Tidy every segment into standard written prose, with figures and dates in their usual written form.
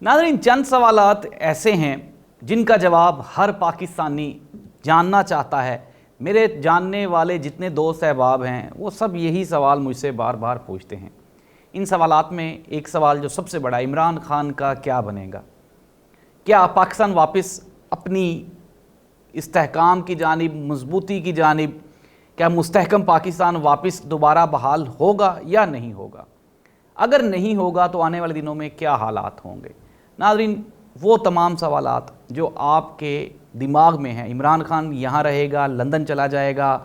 ناظرین، چند سوالات ایسے ہیں جن کا جواب ہر پاکستانی جاننا چاہتا ہے۔ میرے جاننے والے جتنے دوست احباب ہیں وہ سب یہی سوال مجھ سے بار بار پوچھتے ہیں۔ ان سوالات میں ایک سوال جو سب سے بڑا، عمران خان کا کیا بنے گا؟ کیا پاکستان واپس اپنی استحکام کی جانب، مضبوطی کی جانب، کیا مستحکم پاکستان واپس دوبارہ بحال ہوگا یا نہیں ہوگا؟ اگر نہیں ہوگا تو آنے والے دنوں میں کیا حالات ہوں گے؟ ناظرین، وہ تمام سوالات جو آپ کے دماغ میں ہیں، عمران خان یہاں رہے گا، لندن چلا جائے گا،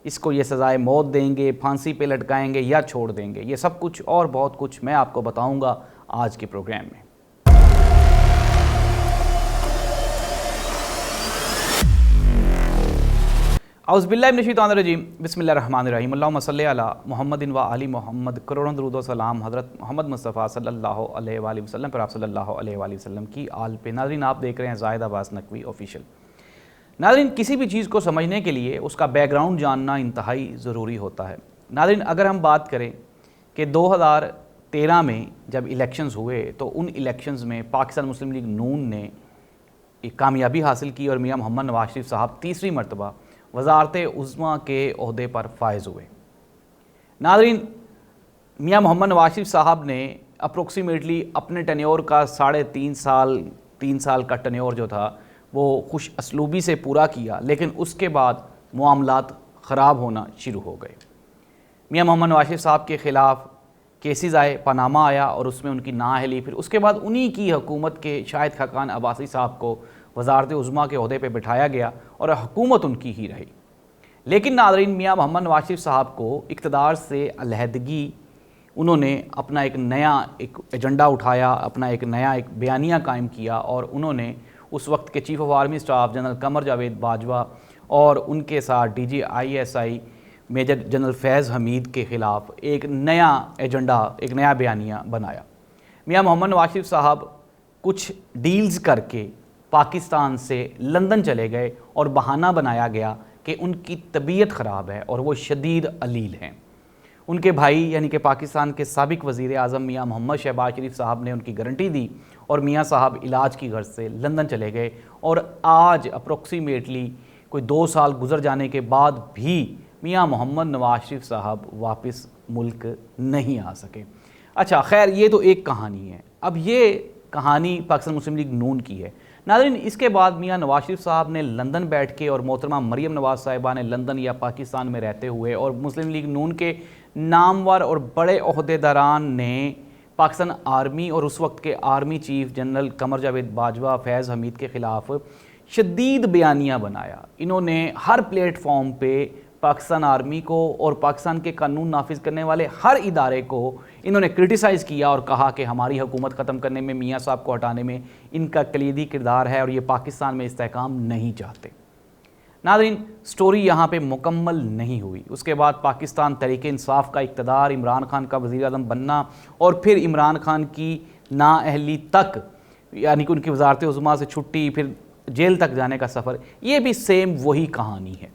اس کو یہ سزائے موت دیں گے، پھانسی پہ لٹکائیں گے یا چھوڑ دیں گے، یہ سب کچھ اور بہت کچھ میں آپ کو بتاؤں گا آج کے پروگرام میں۔ اعوذ باللہ من الشیطان الرجیم، بسم اللہ الرحمن الرحیم، اللہم صلی علی محمد و آل محمد، کروڑوں درود و سلام حضرت محمد مصطفیٰ صلی اللہ علیہ وآلہ وسلم پر، آپ صلی اللہ علیہ وآلہ وسلم کی آل پہ۔ ناظرین، آپ دیکھ رہے ہیں زاہد عباس نقوی آفیشیل۔ ناظرین، کسی بھی چیز کو سمجھنے کے لیے اس کا بیک گراؤنڈ جاننا انتہائی ضروری ہوتا ہے۔ ناظرین، اگر ہم بات کریں کہ 2013 میں جب الیکشنز ہوئے تو ان الیکشنز میں پاکستان مسلم لیگ نون نے ایک کامیابی حاصل کی اور میاں محمد نواز شریف صاحب تیسری مرتبہ وزارت عظمیٰ کے عہدے پر فائز ہوئے۔ ناظرین، میاں محمد نواز شریف صاحب نے اپروکسیمیٹلی اپنے ٹینیور کا 3.5 سال کا ٹینیور جو تھا وہ خوش اسلوبی سے پورا کیا، لیکن اس کے بعد معاملات خراب ہونا شروع ہو گئے۔ میاں محمد نواز شریف صاحب کے خلاف کیسز آئے، پاناما آیا اور اس میں ان کی نااہلی، پھر اس کے بعد انہی کی حکومت کے شاہد خاقان عباسی صاحب کو وزارت عظمیٰ کے عہدے پہ بٹھایا گیا اور حکومت ان کی ہی رہی۔ لیکن ناظرین، میاں محمد نواز شریف صاحب کو اقتدار سے علیحدگی، انہوں نے اپنا ایک نیا ایجنڈا اٹھایا، اپنا ایک نیا بیانیہ قائم کیا، اور انہوں نے اس وقت کے chief of army staff general Qamar Javed Bajwa اور ان کے ساتھ D G ISI major general Faiz Hamid کے خلاف ایک نیا ایجنڈا، ایک نیا بیانیہ بنایا۔ میاں محمد نواز شریف صاحب کچھ ڈیلز کر کے پاکستان سے لندن چلے گئے اور بہانہ بنایا گیا کہ ان کی طبیعت خراب ہے اور وہ شدید علیل ہیں۔ ان کے بھائی یعنی کہ پاکستان کے سابق وزیر اعظم میاں محمد شہباز شریف صاحب نے ان کی گارنٹی دی اور میاں صاحب علاج کی غرض سے لندن چلے گئے، اور آج اپروکسیمیٹلی کوئی 2 سال گزر جانے کے بعد بھی میاں محمد نواز شریف صاحب واپس ملک نہیں آ سکے۔ اچھا، خیر، یہ تو ایک کہانی ہے۔ اب یہ کہانی پاکستان مسلم لیگ نون کی ہے۔ ناظرین، اس کے بعد میاں نواز شریف صاحب نے لندن بیٹھ کے، اور محترمہ مریم نواز صاحبہ نے لندن یا پاکستان میں رہتے ہوئے، اور مسلم لیگ نون کے نامور اور بڑے عہدیداران نے پاکستان آرمی اور اس وقت کے army chief general Qamar Javed Bajwa, Faiz Hamid کے خلاف شدید بیانیہ بنایا۔ انہوں نے ہر پلیٹ فارم پہ پاکستان آرمی کو اور پاکستان کے قانون نافذ کرنے والے ہر ادارے کو انہوں نے کرٹیسائز کیا اور کہا کہ ہماری حکومت ختم کرنے میں، میاں صاحب کو ہٹانے میں ان کا کلیدی کردار ہے اور یہ پاکستان میں استحکام نہیں چاہتے۔ ناظرین، سٹوری یہاں پہ مکمل نہیں ہوئی۔ اس کے بعد پاکستان تحریک انصاف کا اقتدار، عمران خان کا وزیر اعظم بننا، اور پھر عمران خان کی نااہلی تک، یعنی کہ ان کی وزارت عظمیٰ سے چھٹی، پھر جیل تک جانے کا سفر، یہ بھی سیم وہی کہانی ہے۔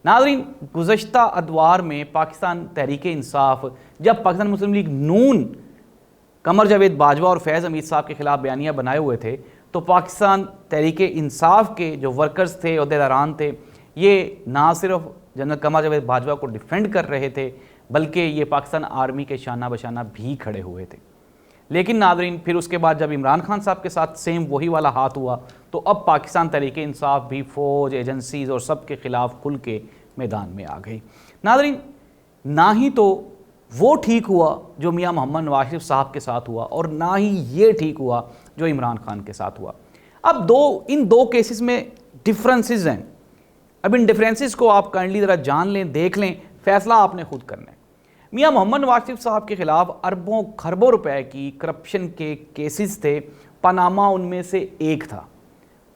ناظرین، گزشتہ ادوار میں پاکستان تحریک انصاف، جب پاکستان مسلم لیگ نون قمر جاوید باجوہ اور فیض حمید صاحب کے خلاف بیانیہ بنائے ہوئے تھے، تو پاکستان تحریک انصاف کے جو ورکرز تھے، عہدیداران تھے، یہ نہ صرف جنرل قمر جاوید باجوہ کو ڈیفینڈ کر رہے تھے بلکہ یہ پاکستان آرمی کے شانہ بشانہ بھی کھڑے ہوئے تھے۔ لیکن ناظرین، پھر اس کے بعد جب عمران خان صاحب کے ساتھ سیم وہی والا ہاتھ ہوا تو اب پاکستان تحریک انصاف بھی فوج، ایجنسیز اور سب کے خلاف کھل کے میدان میں آ گئی۔ ناظرین، نہ ہی تو وہ ٹھیک ہوا جو میاں محمد نواز شریف صاحب کے ساتھ ہوا، اور نہ ہی یہ ٹھیک ہوا جو عمران خان کے ساتھ ہوا۔ اب ان دو کیسز میں ڈفرینسز ہیں۔ اب ان ڈفرینسز کو آپ کائنڈلی ذرا جان لیں، دیکھ لیں، فیصلہ آپ نے خود کرنا ہے۔ میاں محمد نواز شریف صاحب کے خلاف اربوں خربوں روپے کی کرپشن کے کیسز تھے۔ پاناما ان میں سے ایک تھا۔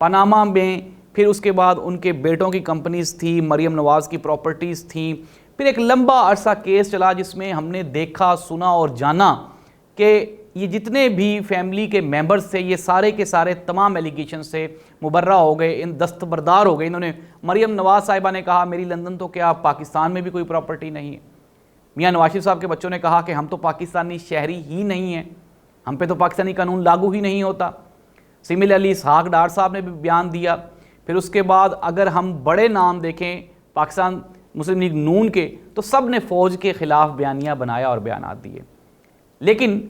پاناما میں پھر اس کے بعد ان کے بیٹوں کی کمپنیز تھی، مریم نواز کی پراپرٹیز تھیں، پھر ایک لمبا عرصہ کیس چلا جس میں ہم نے دیکھا، سنا اور جانا کہ یہ جتنے بھی فیملی کے ممبرز تھے یہ سارے کے سارے تمام ایلیگیشن سے مبرہ ہو گئے، دستبردار ہو گئے۔ انہوں نے، مریم نواز صاحبہ نے کہا میری لندن تو کیا پاکستان میں بھی کوئی پراپرٹی نہیں ہے۔ میاں نواز شریف صاحب کے بچوں نے کہا کہ ہم تو پاکستانی شہری ہی نہیں ہیں۔ ہم پہ تو پاکستانی قانون لاگو ہی نہیں ہوتا۔ سملرلی اسحاق ڈار صاحب نے بھی بیان دیا۔ پھر اس کے بعد اگر ہم بڑے نام دیکھیں پاکستان مسلم لیگ نون کے، تو سب نے فوج کے خلاف بیانیہ بنایا اور بیانات دیے، لیکن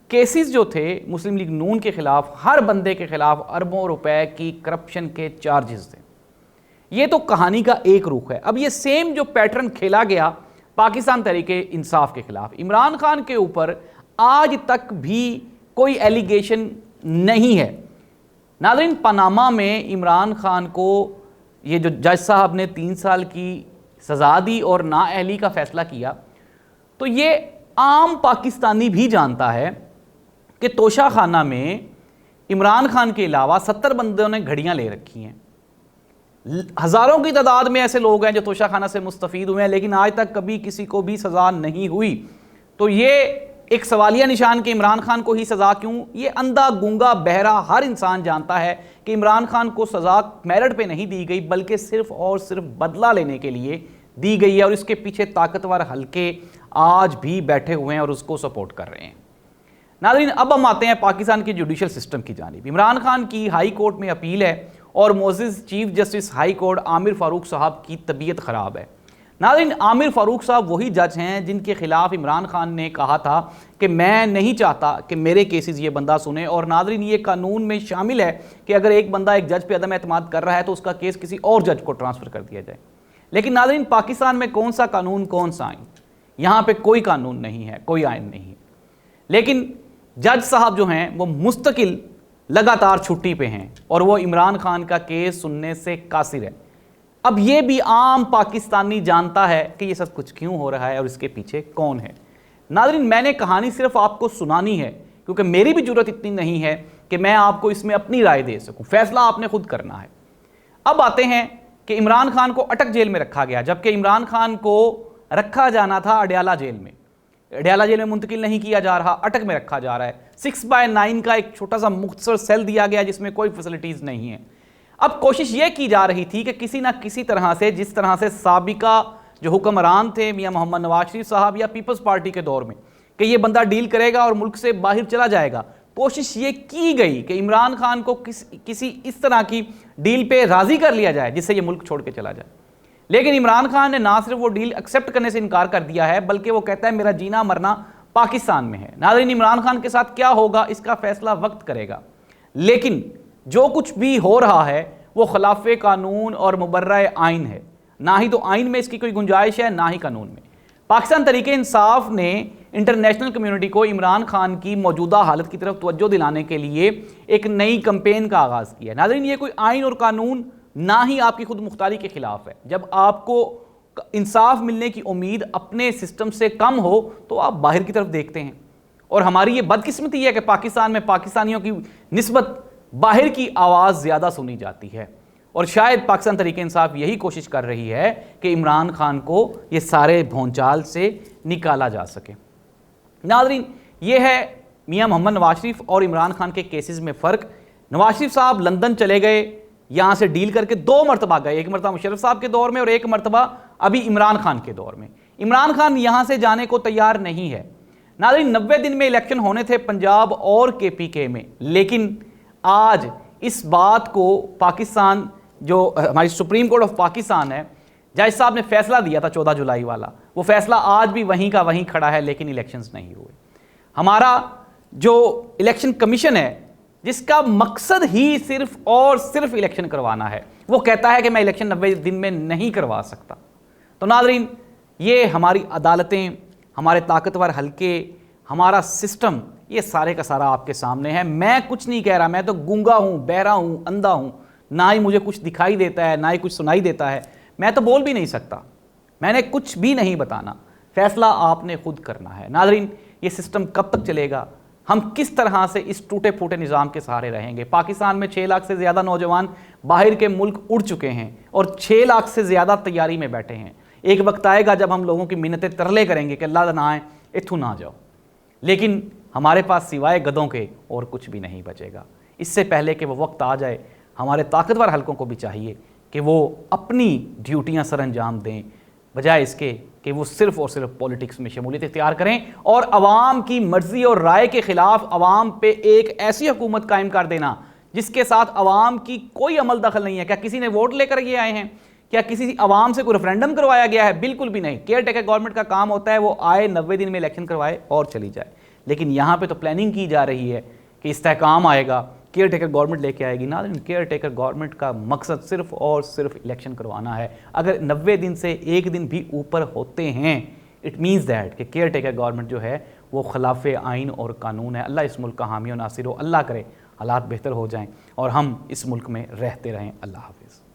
کیسز جو تھے مسلم لیگ نون کے خلاف، ہر بندے کے خلاف اربوں روپے کی کرپشن کے چارجز تھے۔ یہ تو کہانی کا ایک رخ ہے۔ اب یہ سیم جو پیٹرن کھیلا گیا پاکستان تحریک انصاف کے خلاف، عمران خان کے اوپر آج تک بھی کوئی ایلیگیشن نہیں ہے۔ ناظرین، پاناما میں عمران خان کو یہ جو جج صاحب نے 3 سال کی سزا دی اور نااہلی کا فیصلہ کیا، تو یہ عام پاکستانی بھی جانتا ہے کہ توشہ خانہ میں عمران خان کے علاوہ 70 بندوں نے گھڑیاں لے رکھی ہیں۔ ہزاروں کی تعداد میں ایسے لوگ ہیں جو توشہ خانہ سے مستفید ہوئے ہیں، لیکن آج تک کبھی کسی کو بھی سزا نہیں ہوئی۔ تو یہ ایک سوالیہ نشان کہ عمران خان کو ہی سزا کیوں؟ یہ اندھا گونگا بہرا ہر انسان جانتا ہے کہ عمران خان کو سزا میرٹ پہ نہیں دی گئی، بلکہ صرف اور صرف بدلہ لینے کے لیے دی گئی ہے، اور اس کے پیچھے طاقتور حلقے آج بھی بیٹھے ہوئے ہیں اور اس کو سپورٹ کر رہے ہیں۔ ناظرین، اب ہم آتے ہیں پاکستان کے جوڈیشل سسٹم کی جانب۔ عمران خان کی ہائی کورٹ میں اپیل ہے اور معزز چیف جسٹس ہائی کورٹ عامر فاروق صاحب کی طبیعت خراب ہے۔ ناظرین، عامر فاروق صاحب وہی جج ہیں جن کے خلاف عمران خان نے کہا تھا کہ میں نہیں چاہتا کہ میرے کیسز یہ بندہ سنے، اور ناظرین یہ قانون میں شامل ہے کہ اگر ایک بندہ ایک جج پہ عدم اعتماد کر رہا ہے تو اس کا کیس کسی اور جج کو ٹرانسفر کر دیا جائے۔ لیکن ناظرین، پاکستان میں کون سا قانون کون سا آئین؟ یہاں پہ کوئی قانون نہیں ہے، کوئی آئین نہیں ہے، لیکن جج صاحب جو ہیں وہ مستقل لگاتار چھٹی پہ ہیں اور وہ عمران خان کا کیس سننے سے قاصر ہے۔ اب یہ بھی عام پاکستانی جانتا ہے کہ یہ سب کچھ کیوں ہو رہا ہے اور اس کے پیچھے کون ہے۔ ناظرین، میں نے کہانی صرف آپ کو سنانی ہے کیونکہ میری بھی جرت اتنی نہیں ہے کہ میں آپ کو اس میں اپنی رائے دے سکوں، فیصلہ آپ نے خود کرنا ہے۔ اب آتے ہیں کہ عمران خان کو اٹک جیل میں رکھا گیا، جبکہ عمران خان کو رکھا جانا تھا اڈیالہ جیل میں۔ اڈیالہ جیل میں منتقل نہیں کیا جا رہا، اٹک میں رکھا جا رہا ہے۔ 6/9 کا ایک چھوٹا سا مختصر سیل دیا گیا جس میں کوئی فیسلٹیز نہیں ہیں۔ اب کوشش یہ کی جا رہی تھی کہ کسی نہ کسی طرح سے، جس طرح سے سابقہ جو حکمران تھے میاں محمد نواز شریف صاحب یا پیپلز پارٹی کے دور میں، کہ یہ بندہ ڈیل کرے گا اور ملک سے باہر چلا جائے گا، کوشش یہ کی گئی کہ عمران خان کو کسی اس طرح کی ڈیل پہ راضی کر لیا جائے جس سے یہ ملک چھوڑ کے چلا جائے۔ لیکن عمران خان نے نہ صرف وہ ڈیل ایکسیپٹ کرنے سے انکار کر دیا ہے، بلکہ وہ کہتا ہے میرا جینا مرنا پاکستان میں ہے۔ ناظرین، عمران خان کے ساتھ کیا ہوگا اس کا فیصلہ وقت کرے گا، لیکن جو کچھ بھی ہو رہا ہے وہ خلاف قانون اور مبرہ آئین ہے۔ نہ ہی تو آئین میں اس کی کوئی گنجائش ہے، نہ ہی قانون میں۔ پاکستان تحریک انصاف نے انٹرنیشنل کمیونٹی کو عمران خان کی موجودہ حالت کی طرف توجہ دلانے کے لیے ایک نئی کمپین کا آغاز کیا ہے۔ ناظرین، یہ کوئی آئین اور قانون نہ ہی آپ کی خود مختاری کے خلاف ہے۔ جب آپ کو انصاف ملنے کی امید اپنے سسٹم سے کم ہو تو آپ باہر کی طرف دیکھتے ہیں، اور ہماری یہ بدقسمتی ہے کہ پاکستان میں پاکستانیوں کی نسبت باہر کی آواز زیادہ سنی جاتی ہے، اور شاید پاکستان تحریک انصاف یہی کوشش کر رہی ہے کہ عمران خان کو یہ سارے بھونچال سے نکالا جا سکے۔ ناظرین، یہ ہے میاں محمد نواز شریف اور عمران خان کے کیسز میں فرق۔ نواز شریف صاحب لندن چلے گئے، یہاں سے ڈیل کر کے 2 مرتبہ گئے، ایک مرتبہ مشرف صاحب کے دور میں اور ایک مرتبہ ابھی عمران خان کے دور میں۔ عمران خان یہاں سے جانے کو تیار نہیں ہے۔ ناظرین، 90 دن میں الیکشن ہونے تھے پنجاب اور KPK میں، لیکن آج اس بات کو پاکستان جو ہماری سپریم کورٹ آف پاکستان ہے، جج صاحب نے فیصلہ دیا تھا 14 جولائی والا، وہ فیصلہ آج بھی وہیں کا وہیں کھڑا ہے، لیکن الیکشنز نہیں ہوئے۔ ہمارا جو الیکشن کمیشن ہے جس کا مقصد ہی صرف اور صرف الیکشن کروانا ہے، وہ کہتا ہے کہ میں الیکشن 90 دن میں نہیں کروا سکتا۔ تو ناظرین، یہ ہماری عدالتیں، ہمارے طاقتور حلقے، ہمارا سسٹم، یہ سارے کا سارا آپ کے سامنے ہے۔ میں کچھ نہیں کہہ رہا، میں تو گونگا ہوں، بہرا ہوں، اندھا ہوں، نہ ہی مجھے کچھ دکھائی دیتا ہے، نہ ہی کچھ سنائی دیتا ہے، میں تو بول بھی نہیں سکتا، میں نے کچھ بھی نہیں بتانا، فیصلہ آپ نے خود کرنا ہے۔ ناظرین، یہ سسٹم کب تک چلے گا؟ ہم کس طرح سے اس ٹوٹے پھوٹے نظام کے سہارے رہیں گے؟ پاکستان میں 6 لاکھ سے زیادہ نوجوان باہر کے ملک اڑ چکے ہیں اور 6 لاکھ سے زیادہ تیاری میں بیٹھے ہیں۔ ایک وقت آئے گا جب ہم لوگوں کی منتیں ترلے کریں گے کہ اللہ نہ آئے، اتھو نہ جاؤ، لیکن ہمارے پاس سوائے گدوں کے اور کچھ بھی نہیں بچے گا۔ اس سے پہلے کہ وہ وقت آ جائے، ہمارے طاقتور حلقوں کو بھی چاہیے کہ وہ اپنی ڈیوٹیاں سر انجام دیں، بجائے اس کے کہ وہ صرف اور صرف پولیٹکس میں شمولیت اختیار کریں اور عوام کی مرضی اور رائے کے خلاف عوام پہ ایک ایسی حکومت قائم کر دینا جس کے ساتھ عوام کی کوئی عمل دخل نہیں ہے۔ کیا کسی نے ووٹ لے کر یہ آئے ہیں؟ کیا کسی عوام سے کوئی ریفرینڈم کروایا گیا ہے؟ بالکل بھی نہیں۔ کیئر ٹیکر گورنمنٹ کا کام ہوتا ہے وہ آئے 90 دن میں الیکشن کروائے اور چلی جائے، لیکن یہاں پہ تو پلاننگ کی جا رہی ہے کہ استحکام آئے گا، کیئر ٹیکر گورنمنٹ لے کے آئے گی۔ ناظرین، کیئر ٹیکر گورنمنٹ کا مقصد صرف اور صرف الیکشن کروانا ہے۔ اگر 90 دن سے ایک دن بھی اوپر ہوتے ہیں اٹ مینز دیٹ کہ کیئر ٹیکر گورنمنٹ جو ہے وہ خلاف آئین اور قانون ہے۔ اللہ اس ملک کا حامی و ناصر ہو، اللہ کرے حالات بہتر ہو جائیں اور ہم اس ملک میں رہتے رہیں۔ اللہ حافظ۔